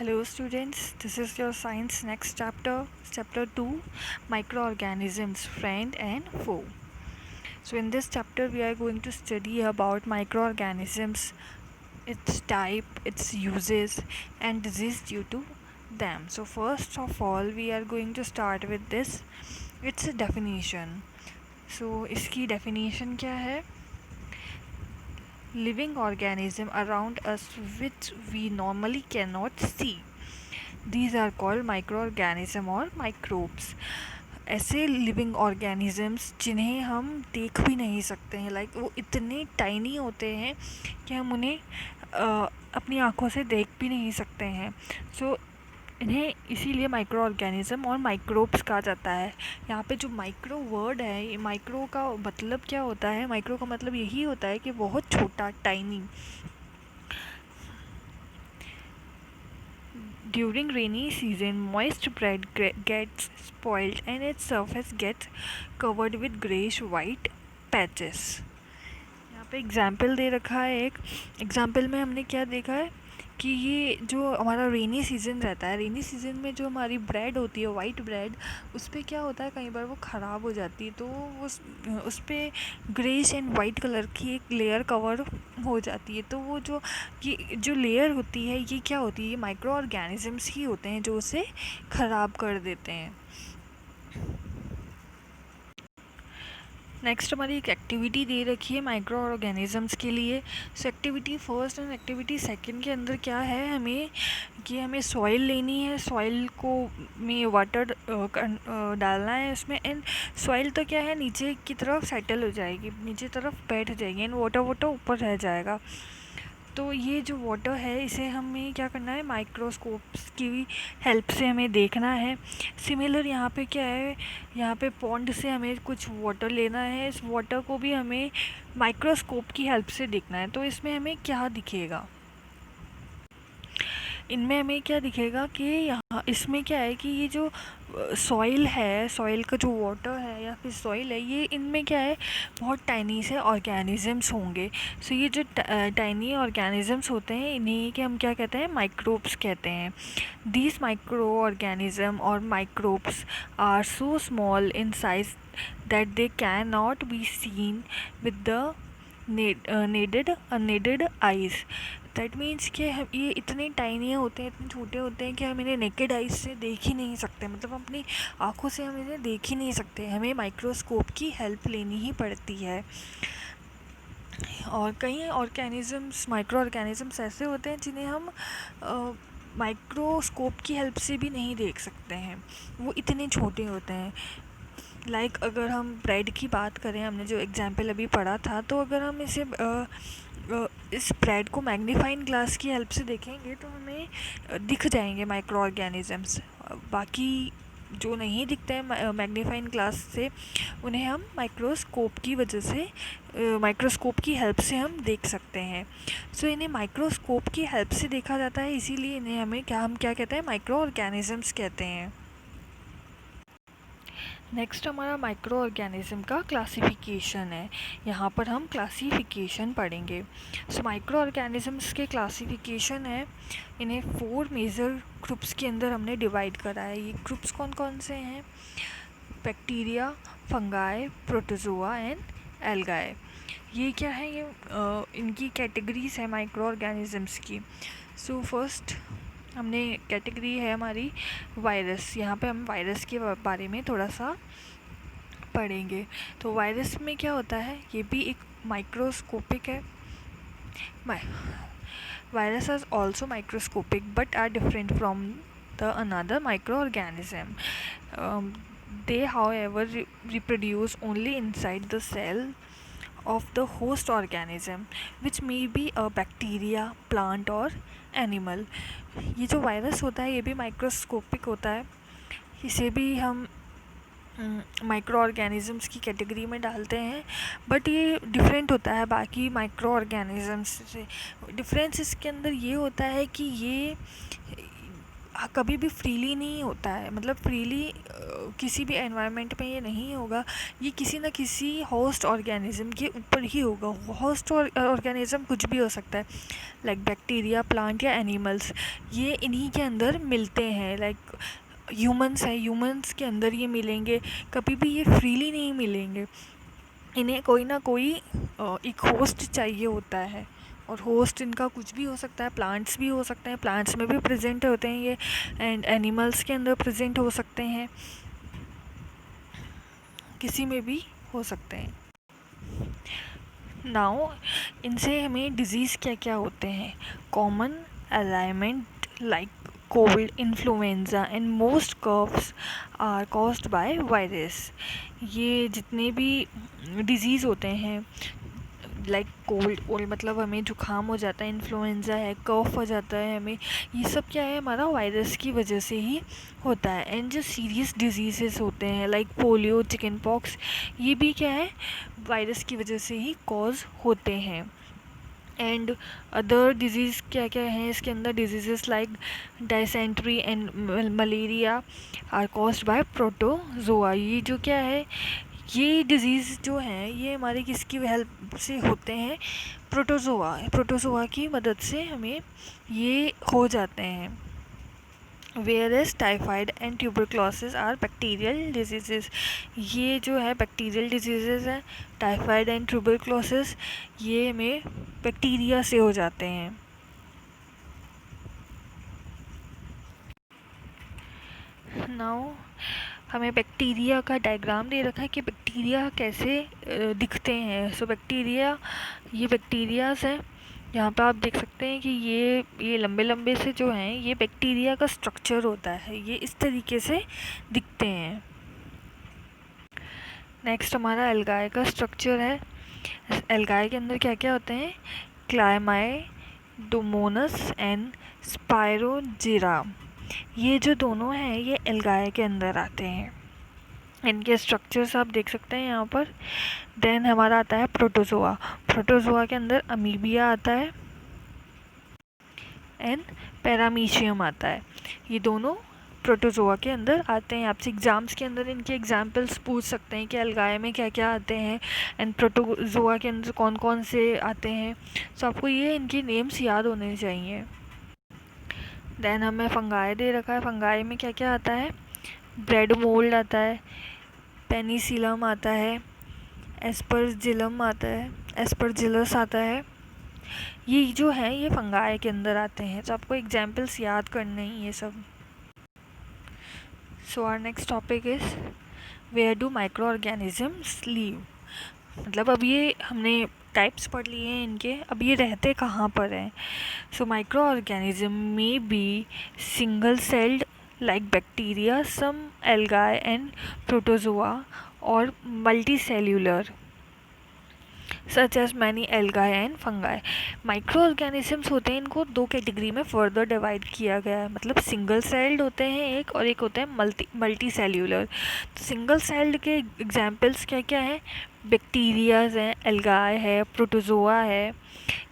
Hello students, this is your science next chapter, chapter 2, microorganisms, friend and foe. So in this chapter we are going to study about microorganisms, its type, its uses and disease due to them. So first of all we are going to start with this, its definition. So इसकी definition क्या है? Living organism around us which we normally cannot see. These are called microorganism और microbes. ऐसे living organisms जिन्हें हम देख भी नहीं सकते हैं, लाइक वो इतने टाइनी होते हैं कि हम उन्हें अपनी आँखों से देख भी नहीं सकते हैं. सो इन्हें इसीलिए माइक्रो ऑर्गेनिज्म और माइक्रोब्स कहा जाता है. यहाँ पे जो माइक्रो वर्ड है, ये माइक्रो का मतलब क्या होता है? माइक्रो का मतलब यही होता है कि बहुत छोटा, tiny. During rainy season, moist bread gets spoiled and its surface gets covered with grayish-white patches. यहाँ पे एग्जाम्पल दे रखा है. एक एग्जाम्पल में हमने क्या देखा है कि ये जो हमारा रेनी सीज़न रहता है, रेनी सीज़न में जो हमारी ब्रेड होती है, वाइट ब्रेड, उस पर क्या होता है, कई बार वो ख़राब हो जाती है, तो उस पर ग्रेइश एंड वाइट कलर की एक लेयर कवर हो जाती है. तो वो ये जो लेयर होती है, ये क्या होती है? ये माइक्रो ऑर्गेनिजम्स ही होते हैं जो उसे ख़राब कर देते हैं. नेक्स्ट हमारी एक एक्टिविटी दे रखी है माइक्रो ऑर्गेनिजम्स के लिए. सो activity first and activity second के अंदर क्या है, हमें सॉइल लेनी है, सॉइल को में वाटर डालना है उसमें. एंड सॉइल तो क्या है, नीचे की तरफ सेटल हो जाएगी, नीचे तरफ बैठ जाएगी एंड वाटर ऊपर रह जाएगा. तो ये जो वाटर है, इसे हमें क्या करना है, माइक्रोस्कोप्स की हेल्प से हमें देखना है. सिमिलर यहाँ पे क्या है, यहाँ पे पॉन्ड से हमें कुछ वाटर लेना है, इस वाटर को भी हमें माइक्रोस्कोप की हेल्प से देखना है. तो इसमें हमें क्या दिखेगा, इनमें हमें क्या दिखेगा कि यहाँ इसमें क्या है कि ये जो सॉइल है, सॉइल का जो वाटर है या फिर सॉइल है, ये इनमें क्या है, बहुत टाइनी से ऑर्गेनिजम्स होंगे. सो ये जो टाइनी ऑर्गेनिजम्स होते हैं, इन्हीं के हम क्या कहते हैं, माइक्रोब्स कहते हैं. These microorganism or microbes are so small in size that they can not be seen with the naked eyes. That means कि हम ये इतने टाइनी होते हैं, इतने छोटे होते हैं कि हम इन्हें नेकेड आइज से देख ही नहीं सकते. मतलब अपनी आँखों से हम इन्हें देख ही नहीं सकते, हमें माइक्रोस्कोप की हेल्प लेनी ही पड़ती है. और कई ऑर्गेनिजम्स, माइक्रो ऑर्गेनिजम्स ऐसे होते हैं जिन्हें हम माइक्रोस्कोप की हेल्प से भी नहीं देख सकते हैं, वो इतने छोटे होते हैं. लाइक अगर हम ब्रेड की बात करें, हमने जो एग्जाम्पल अभी पढ़ा था, तो अगर हम इस ब्रेड को मैग्नीफाइंग ग्लास की हेल्प से देखेंगे तो हमें दिख जाएंगे माइक्रो ऑर्गेनिजम्स. बाकी जो नहीं दिखते हैं मैग्नीफाइंग ग्लास से, उन्हें हम माइक्रोस्कोप की वजह से, माइक्रोस्कोप की हेल्प से हम देख सकते हैं. सो इन्हें माइक्रोस्कोप की हेल्प से देखा जाता है, इसीलिए इन्हें हम क्या कहते हैं, माइक्रो ऑर्गेनिजम्स कहते हैं. नेक्स्ट हमारा माइक्रो ऑर्गेनिज्म का क्लासिफिकेशन है. यहाँ पर हम क्लासिफिकेशन पढ़ेंगे. सो माइक्रो ऑर्गेनिजम्स के क्लासिफिकेशन है, इन्हें 4 मेजर ग्रुप्स के अंदर हमने डिवाइड करा है. ये ग्रुप्स कौन कौन से हैं? Bacteria, fungi, protozoa and algae. ये क्या है, ये इनकी कैटेगरीज है माइक्रो ऑर्गेनिजम्स की. सो फर्स्ट हमने कैटेगरी है हमारी वायरस. यहाँ पे हम वायरस के बारे में थोड़ा सा पढ़ेंगे. तो वायरस में क्या होता है, ये भी एक माइक्रोस्कोपिक है. Virus are also microscopic but are different from the another microorganism. they however reproduce only inside the cell of the host organism which may be a bacteria, plant or animal. ये जो virus होता है, ये भी microscopic होता है, इसे भी हम माइक्रो ऑर्गेनिजम्स की कैटेगरी में डालते हैं. बट ये डिफरेंट होता है बाकी माइक्रो ऑर्गेनिजम्स से. डिफरेंस इसके अंदर ये होता है कि ये कभी भी फ्रीली नहीं होता है, मतलब फ्रीली किसी भी एनवायरनमेंट में ये नहीं होगा। ये किसी न किसी होस्ट ऑर्गेनिज्म के ऊपर ही होगा। होस्ट ऑर्गेनिज्म कुछ भी हो सकता है, लाइक बैक्टीरिया, प्लांट या एनिमल्स। ये इन्हीं के अंदर मिलते हैं। लाइक ह्यूमंस है, ह्यूमंस के अंदर ये मिलेंगे, कभी भी ये फ्रीली नहीं मिलेंगे। इन्हें कोई ना कोई एक होस्ट चाहिए होता है, और होस्ट इनका कुछ भी हो सकता है। प्लांट्स भी हो सकते हैं, प्लांट्स में भी प्रेजेंट होते हैं ये, एंड एनिमल्स के अंदर प्रेजेंट हो सकते हैं, किसी में भी हो सकते हैं। नाउ इनसे हमें डिजीज़ क्या क्या होते हैं। Common ailment like cold, influenza and most coughs are caused by virus. ये जितने भी डिजीज़ होते हैं, लाइक कोल्ड मतलब हमें जुकाम हो जाता है, इन्फ्लुएंजा है, कफ हो जाता है हमें, ये सब क्या है, हमारा वायरस की वजह से ही होता है। एंड जो सीरियस डिजीज़ेस होते हैं लाइक पोलियो, चिकन पॉक्स, ये भी क्या है, वायरस की वजह से ही कॉज होते हैं। एंड अदर डिजीज़ क्या क्या हैं इसके अंदर, diseases like dysentery and malaria are caused by protozoa. ये जो क्या है, ये डिज़ीज़ जो हैं ये हमारे किसकी हेल्प से होते हैं, प्रोटोजोआ की मदद से हमें ये हो जाते हैं। Whereas typhoid and tuberculosis are bacterial diseases. ये जो है बैक्टीरियल डिजीज़ेस हैं, टाइफाइड एंड ट्यूबरक्लोसिस, ये हमें बैक्टीरिया से हो जाते हैं। नाउ हमें बैक्टीरिया का डायग्राम दे रखा है कि बैक्टीरिया कैसे दिखते हैं। सो बैक्टीरिया, ये बैक्टीरियाज हैं, यहाँ पे आप देख सकते हैं कि ये लंबे लंबे से जो हैं ये बैक्टीरिया का स्ट्रक्चर होता है, ये इस तरीके से दिखते हैं। नेक्स्ट हमारा एल्गाई का स्ट्रक्चर है। एल्गाई के अंदर क्या क्या होते हैं, क्लाइमाई, डोमोनस एंड स्पायरोजीरा। ये जो दोनों हैं ये एल्गाई के अंदर आते हैं। इनके स्ट्रक्चर्स आप देख सकते हैं यहाँ पर। देन हमारा आता है प्रोटोजोआ। प्रोटोजोआ के अंदर अमीबिया आता है एंड पैरामीशियम आता है। ये दोनों प्रोटोजोआ के अंदर आते हैं। आपसे एग्ज़ाम्स के अंदर इनके एग्जाम्पल्स पूछ सकते हैं कि एल्गाई में क्या क्या आते हैं एंड प्रोटोजोआ के अंदर कौन कौन से आते हैं। सो आपको ये इनके नेम्स याद होने चाहिए। देन हमें फंगाई दे रखा है। फंगाई में क्या क्या आता है, ब्रेड मोल्ड आता है, पेनिसिलम आता है, एस्परजिलम आता है, एस्परजिलस आता है। ये जो है ये फंगाई के अंदर आते हैं। तो आपको एग्जाम्पल्स याद करने ही ये सब। So our next topic is where do microorganisms live. मतलब अब ये हमने टाइप्स पढ़ लिए हैं इनके, अब ये रहते कहाँ पर हैं। So microorganism may be single celled like bacteria, some algae and protozoa, or multicellular such as many algae and fungi. Micro organisms होते हैं, इनको दो कैटेगरी में फर्दर डिवाइड किया गया है। मतलब सिंगल सेल्ड होते हैं एक, और एक होते हैं मल्टी सेल्यूलर। तो सिंगल सेल्ड के एग्जांपल्स क्या क्या हैं, बैक्टीरियाज हैं, एल्गाए है, प्रोटोजोआ है,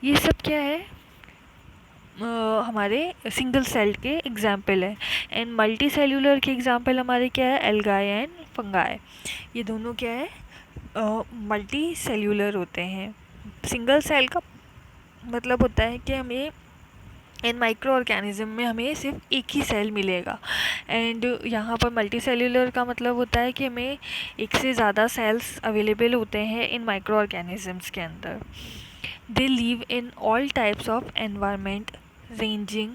ये सब क्या है हमारे सिंगल सेल के एग्जाम्पल है। एंड मल्टी सेल्यूलर के एग्जाम्पल हमारे क्या है, एल्गाई एंड फंगाई। ये दोनों क्या है, मल्टी सेल्यूलर होते हैं। सिंगल सेल का मतलब होता है कि हमें इन माइक्रो ऑर्गेनिज्म में हमें सिर्फ एक ही सेल मिलेगा। एंड यहाँ पर मल्टी सेल्यूलर का मतलब होता है कि हमें एक से ज़्यादा सेल्स अवेलेबल होते हैं इन माइक्रो ऑर्गेनिजम्स के अंदर। They live in all types of environment ranging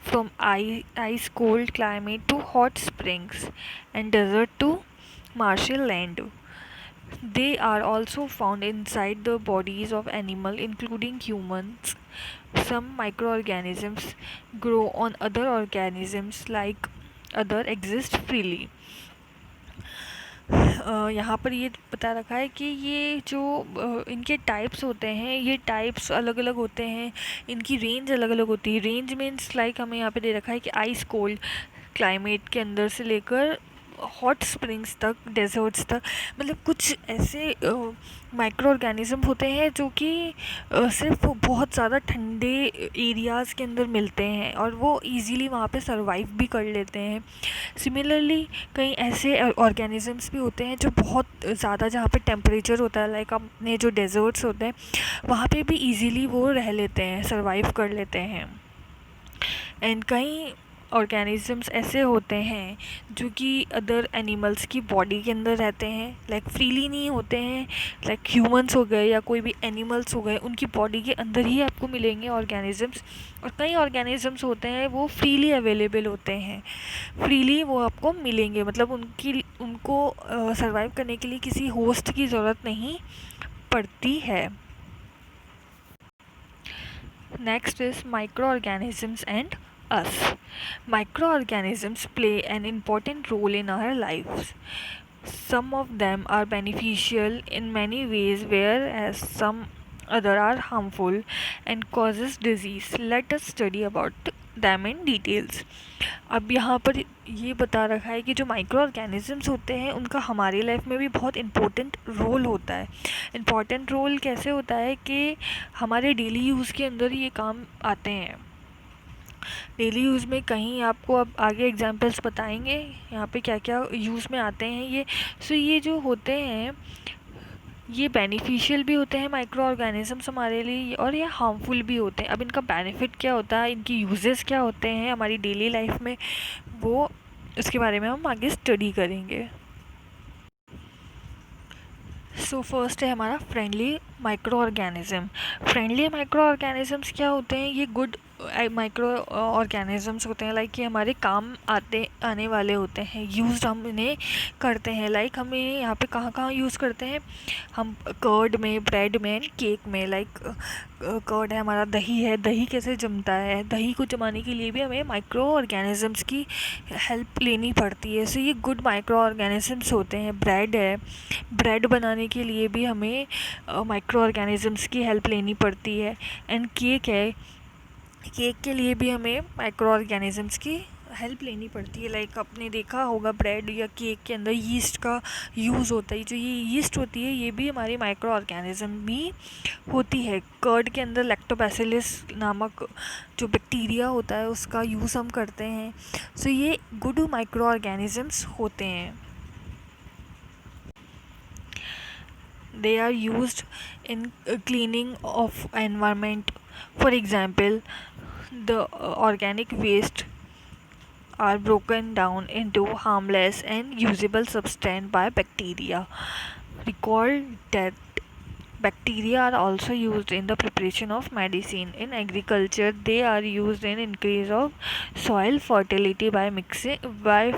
from ice cold climate to hot springs and desert to martial land. They are also found inside the bodies of animals including humans. Some microorganisms grow on other organisms like other exist freely. यहाँ पर ये बता रखा है कि ये जो इनके टाइप्स होते हैं, ये टाइप्स अलग अलग होते हैं, इनकी रेंज अलग अलग होती है। रेंज मीन्स लाइक हमें यहाँ पे दे रखा है कि आइस कोल्ड क्लाइमेट के अंदर से लेकर हॉट स्प्रिंग्स तक, डेजर्ट्स तक, मतलब कुछ ऐसे माइक्रो ऑर्गेनिज़म होते हैं जो कि सिर्फ बहुत ज़्यादा ठंडे एरियाज़ के अंदर मिलते हैं और वो इजीली वहाँ पे सरवाइव भी कर लेते हैं। सिमिलरली कई ऐसे ऑर्गेनिज़म्स भी होते हैं जो बहुत ज़्यादा, जहाँ पे टेम्परेचर होता है, लाइक अपने जो डेजर्ट्स होते हैं वहाँ पे भी इजीली वो रह लेते हैं, सरवाइव कर लेते हैं। एंड कई ऑर्गेनिज़म्स ऐसे होते हैं जो कि अदर एनिमल्स की बॉडी के अंदर रहते हैं, लाइक फ्रीली नहीं होते हैं, लाइक ह्यूमंस हो गए या कोई भी एनिमल्स हो गए, उनकी बॉडी के अंदर ही आपको मिलेंगे ऑर्गेनिज़म्स। और कई ऑर्गेनिज़म्स होते हैं वो फ्रीली अवेलेबल होते हैं, फ्रीली वो आपको मिलेंगे, मतलब उनको सर्वाइव करने के लिए किसी होस्ट की ज़रूरत नहीं पड़ती है। Next is micro organisms and us. Microorganisms play an important role in our lives. Some of them are beneficial in many ways, whereas some other are harmful and causes disease. Let us study about them in details. अब यहाँ पर ये बता रखा है कि जो micro organisms होते हैं उनका हमारी लाइफ में भी बहुत इम्पोर्टेंट रोल होता है। इम्पोर्टेंट रोल कैसे होता है कि हमारे डेली यूज़ के अंदर ये काम आते हैं। डेली यूज़ में कहीं आपको अब आगे एग्जांपल्स बताएंगे यहाँ पे क्या क्या यूज़ में आते हैं ये। सो ये जो होते हैं ये बेनिफिशियल भी होते हैं माइक्रो ऑर्गेनिज़म्स हमारे लिए, और ये हार्मफुल भी होते हैं। अब इनका बेनिफिट क्या होता है, इनकी यूजेस क्या होते हैं हमारी डेली लाइफ में, वो उसके बारे में हम आगे स्टडी करेंगे। सो फर्स्ट है हमारा friendly micro organism. Friendly micro organisms क्या होते हैं, ये गुड माइक्रो ऑर्गेनिज़म्स होते हैं, लाइक ये हमारे काम आने वाले होते हैं, यूज़ हम इन्हें करते हैं। लाइक हमें यहाँ पे कहाँ कहाँ यूज़ करते हैं, हम कर्ड में, ब्रेड में, केक में। लाइक कर्ड है हमारा, दही है, दही कैसे जमता है, दही को जमाने के लिए भी हमें माइक्रो ऑर्गेनिज़म्स की हेल्प लेनी पड़ती है। सो ये गुड माइक्रो ऑर्गेनिज़म्स होते हैं। ब्रेड है, ब्रेड बनाने के लिए भी हमें माइक्रो ऑर्गेनिज़म्स की हेल्प लेनी पड़ती है। एंड केक है, केक के लिए भी हमें माइक्रो ऑर्गेनिज़म्स की हेल्प लेनी पड़ती है। लाइक आपने देखा होगा ब्रेड या केक के अंदर यीस्ट का यूज़ होता है, जो ये यीस्ट होती है ये भी हमारी माइक्रो ऑर्गेनिज़म भी होती है। कर्ड के अंदर लैक्टोबैसिलस नामक जो बैक्टीरिया होता है उसका यूज़ हम करते हैं। सो ये गुड माइक्रो ऑर्गेनिज़म्स होते हैं। They are used in cleaning of environment. For example, the organic waste are broken down into harmless and usable substance by bacteria. Recall that bacteria are also used in the preparation of medicine. In agriculture, they are used in increase of soil fertility by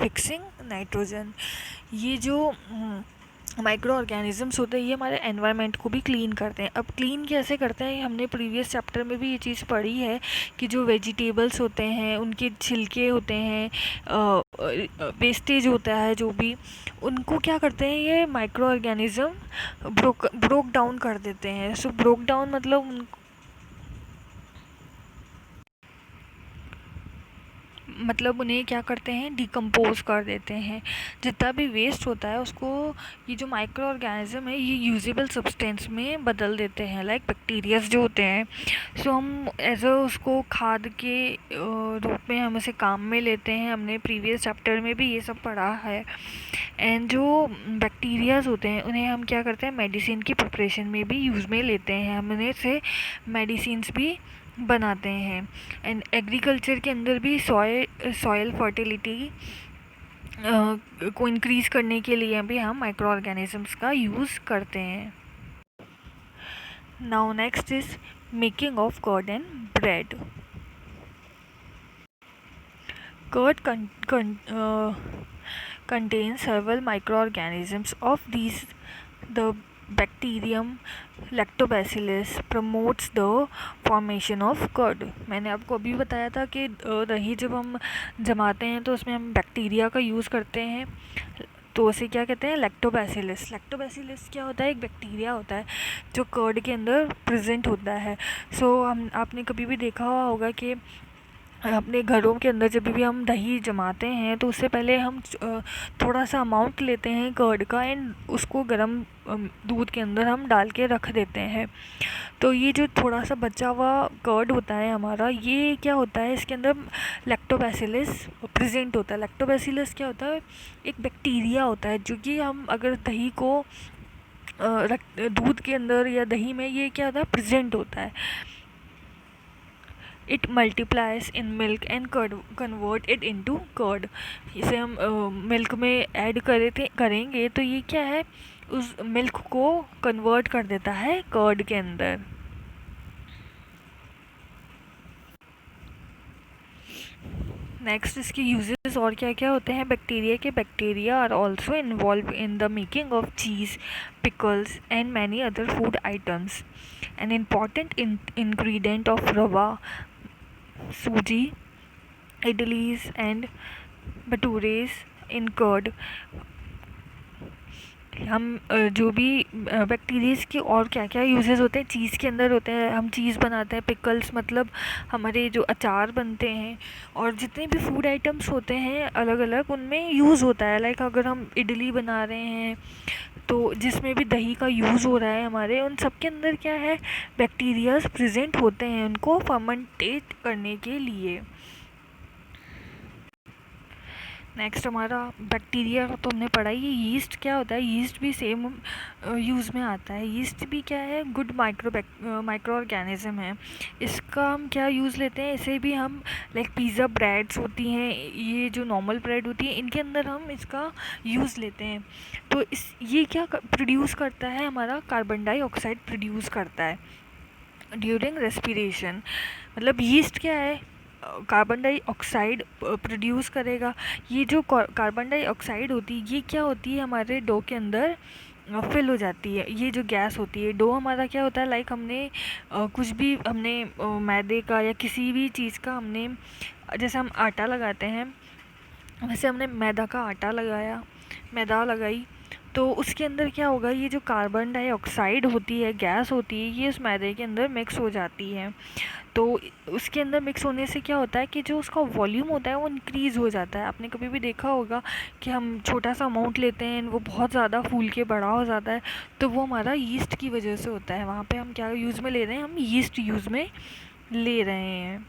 fixing nitrogen. ये जो micro organisms होते हैं ये हमारे environment को भी clean करते हैं। अब क्लीन कैसे करते हैं, हमने प्रीवियस चैप्टर में भी ये चीज़ पढ़ी है कि जो वेजिटेबल्स होते हैं, उनके छिलके होते हैं, वेस्टेज होता है जो भी, उनको क्या करते हैं ये माइक्रो ऑर्गेनिज़म ब्रोक डाउन कर देते हैं। सो ब्रोक डाउन मतलब उन्हें क्या करते हैं, डिकम्पोज कर देते हैं। जितना भी वेस्ट होता है उसको ये जो माइक्रो ऑर्गेनिज़म है ये यूजेबल सब्सटेंस में बदल देते हैं, लाइक बैक्टीरियाज जो होते हैं। सो हम एज उसको खाद के रूप में हम उसे काम में लेते हैं। हमने प्रीवियस चैप्टर में भी ये सब पढ़ा है। एंड जो बैक्टीरियाज होते हैं उन्हें हम क्या करते हैं, मेडिसिन की प्रिपरेशन में भी यूज़ में लेते हैं, हम उन्हें से मेडिसिन्स भी बनाते हैं। एंड एग्रीकल्चर के अंदर भी सॉयल फर्टिलिटी को इंक्रीज़ करने के लिए भी हम माइक्रो ऑर्गेनिज़म्स का यूज़ करते हैं। Now next is making of curd and bread. Curd contains several microorganisms. Of these, the bacterium lactobacillus promotes the formation of curd. मैंने आपको अभी बताया था कि दही जब हम जमाते हैं तो उसमें हम बैक्टीरिया का यूज़ करते हैं, तो उसे क्या कहते हैं, लैक्टोबैसिलस। लैक्टोबैसिलस क्या होता है, एक बैक्टीरिया होता है जो कर्ड के अंदर प्रेजेंट होता है। सो आपने कभी भी देखा हुआ होगा कि अपने घरों के अंदर जब भी हम दही जमाते हैं तो उससे पहले हम थोड़ा सा अमाउंट लेते हैं कर्ड का एंड उसको गर्म दूध के अंदर हम डाल के रख देते हैं। तो ये जो थोड़ा सा बचा हुआ कर्ड होता है हमारा, ये क्या होता है, इसके अंदर लैक्टोबैसिलस प्रेजेंट होता है। लैक्टोबैसिलस क्या होता है, एक बैक्टीरिया होता है जो कि हम अगर दही को दूध के अंदर या दही में, ये क्या होता है, प्रेजेंट होता है। It multiplies in milk and convert it into curd. इसे हम मिल्क में ऐड करेंगे तो ये क्या है, उस मिल्क को कन्वर्ट कर देता है कर्ड के अंदर। नेक्स्ट इसके यूजेस और क्या क्या होते हैं bacteria are also involve in the making of cheese, pickles and many other food items. An important ingredient of rava, suji, idlis and bhaturas in curd. हम जो भी बैक्टीरियाज के और क्या क्या यूजेस होते हैं चीज़ के अंदर होते हैं, हम चीज़ बनाते हैं, पिकल्स मतलब हमारे जो अचार बनते हैं, और जितने भी फूड आइटम्स होते हैं अलग अलग उनमें यूज़ होता है। लाइक अगर हम इडली बना रहे हैं तो जिसमें भी दही का यूज़ हो रहा है हमारे, उन सब के अंदर क्या है, बैक्टीरियाज प्रेजेंट होते हैं उनको फर्मेंटेट करने के लिए। नेक्स्ट हमारा बैक्टीरिया तो हमने पढ़ा ही। यीस्ट क्या होता है, यीस्ट भी सेम यूज़ में आता है। यीस्ट भी क्या है, गुड माइक्रो ऑर्गेनिज्म है। इसका हम क्या यूज़ लेते हैं, इसे भी हम लाइक पिज़्ज़ा ब्रेड्स होती हैं, ये जो नॉर्मल ब्रेड होती है, इनके अंदर हम इसका यूज़ लेते हैं। तो ये क्या प्रोड्यूस करता है, हमारा कार्बन डाइऑक्साइड प्रोड्यूस करता है ड्यूरिंग रेस्पिरेशन। मतलब यीस्ट क्या है, कार्बन डाइऑक्साइड प्रोड्यूस करेगा। ये जो कार्बन डाइऑक्साइड होती है, ये क्या होती है, हमारे डो के अंदर फिल हो जाती है। ये जो गैस होती है, डो हमारा क्या होता है, लाइक हमने कुछ भी हमने मैदे का या किसी भी चीज़ का हमने, जैसे हम आटा लगाते हैं वैसे हमने मैदा का आटा लगाया, मैदा लगाई, तो उसके अंदर क्या होगा, ये जो कार्बन डाइऑक्साइड होती है, गैस होती है, ये उस मैदे के अंदर मिक्स हो जाती है। तो उसके अंदर मिक्स होने से क्या होता है कि जो उसका वॉल्यूम होता है वो इंक्रीज़ हो जाता है। आपने कभी भी देखा होगा कि हम छोटा सा अमाउंट लेते हैं, वो बहुत ज़्यादा फूल के बड़ा हो जाता है, तो वो हमारा यीस्ट की वजह से होता है। वहाँ पे हम क्या यूज़ में ले रहे हैं, हम यीस्ट यूज़ में ले रहे हैं।